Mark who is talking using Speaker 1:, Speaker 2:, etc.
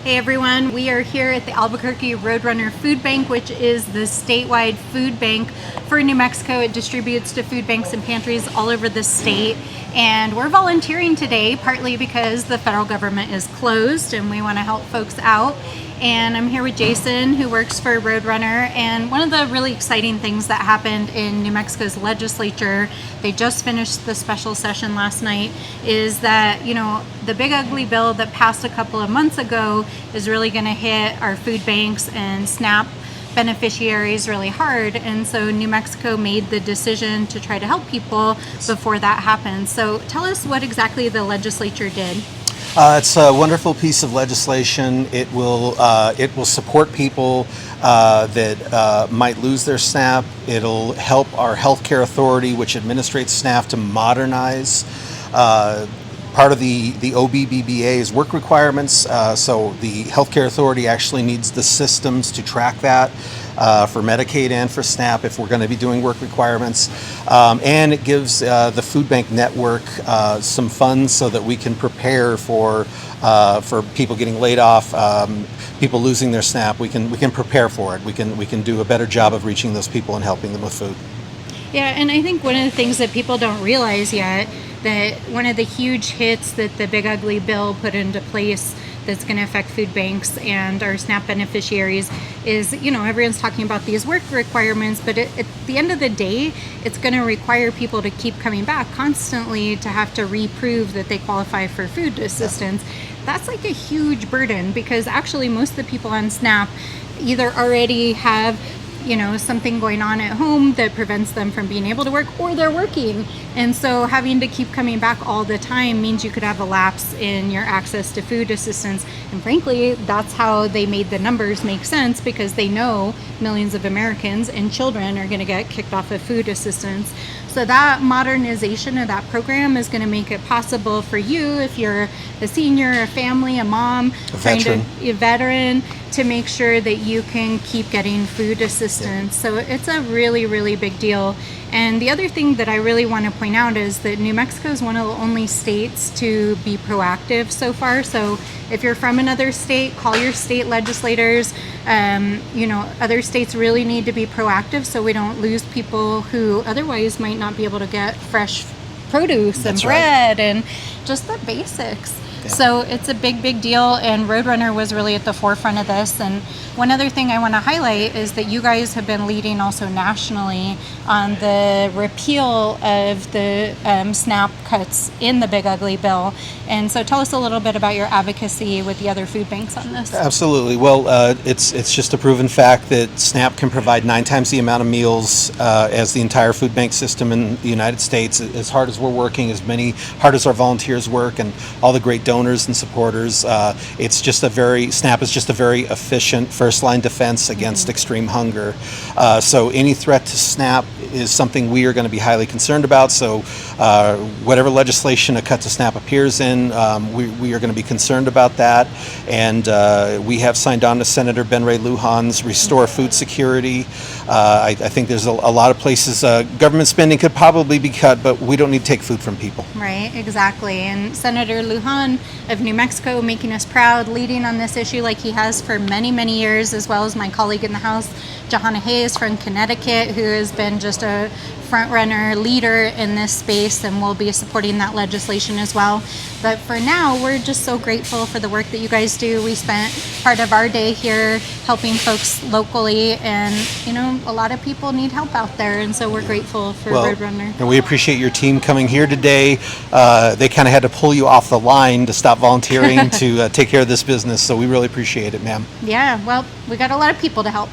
Speaker 1: Hey everyone, we are here at the Albuquerque Roadrunner Food Bank, which is the statewide food bank for New Mexico. It distributes to food banks and pantries all over the state. And we're volunteering today, partly because the federal government is closed and we want to help folks out. And I'm here with Jason, who works for Roadrunner. And one of the really exciting things that happened in New Mexico's legislature, they just finished the special session last night, is that, the big ugly bill that passed a couple of months ago is really going to hit our food banks and SNAP beneficiaries really hard. And so New Mexico made the decision to try to help people before that happens. So tell us what exactly the legislature did.
Speaker 2: It's a wonderful piece of legislation. It will support people that might lose their SNAP. It'll help our healthcare authority, which administrates SNAP, to modernize. Part of the OBBBA's work requirements, so the healthcare authority actually needs the systems to track that for Medicaid and for SNAP if we're going to be doing work requirements. And it gives the food bank network some funds so that we can prepare for people getting laid off, people losing their SNAP. We can prepare for it. We can do a better job of reaching those people and helping them with food.
Speaker 1: Yeah, and I think one of the things that people don't realize yet, that one of the huge hits that the big ugly bill put into place that's going to affect food banks and our SNAP beneficiaries is, everyone's talking about these work requirements, but at the end of the day, it's going to require people to keep coming back constantly to have to reprove that they qualify for food assistance. That's like a huge burden, because actually most of the people on SNAP either already have something going on at home that prevents them from being able to work, or they're working. And so having to keep coming back all the time means you could have a lapse in your access to food assistance. And frankly, that's how they made the numbers make sense, because they know millions of Americans and children are going to get kicked off of food assistance. So that modernization of that program is going to make it possible for you, if you're a senior, a family, a mom, a veteran, to make sure that you can keep getting food assistance. So it's a really, really big deal. And the other thing that I really want to point out is that New Mexico is one of the only states to be proactive so far. So if you're from another state, call your state legislators. Other states really need to be proactive so we don't lose people who otherwise might not be able to get fresh produce and bread and just the basics. Yeah. So it's a big, big deal, and Roadrunner was really at the forefront of this. And one other thing I want to highlight is that you guys have been leading also nationally on the repeal of the SNAP cuts in the Big Ugly Bill. And so tell us a little bit about your advocacy with the other food banks on this.
Speaker 2: Absolutely. Well, it's just a proven fact that SNAP can provide 9 times the amount of meals as the entire food bank system in the United States. As hard as we're working, hard as our volunteers work, and all the great donors and supporters, SNAP is just a very efficient first-line defense against extreme hunger. So any threat to SNAP is something we are going to be highly concerned about. So whatever legislation a cut to SNAP appears in, we are going to be concerned about that. And we have signed on to Senator Ben Ray Lujan's Restore Food Security. I think there's a lot of places government spending could probably be cut, but we don't need to take food from people.
Speaker 1: Right, exactly. And Senator Lujan of New Mexico making us proud, leading on this issue like he has for many, many years, as well as my colleague in the House, Johanna Hayes from Connecticut, who has been just a front-runner leader in this space, and will be supporting that legislation as well. But for now, we're just so grateful for the work that you guys do. We spent part of our day here helping folks locally, and a lot of people need help out there, and so we're grateful for Roadrunner.
Speaker 2: And we appreciate your team coming here today. They kind of had to pull you off the line to stop volunteering to take care of this business, so we really appreciate it, ma'am.
Speaker 1: Yeah, well, we got a lot of people to help.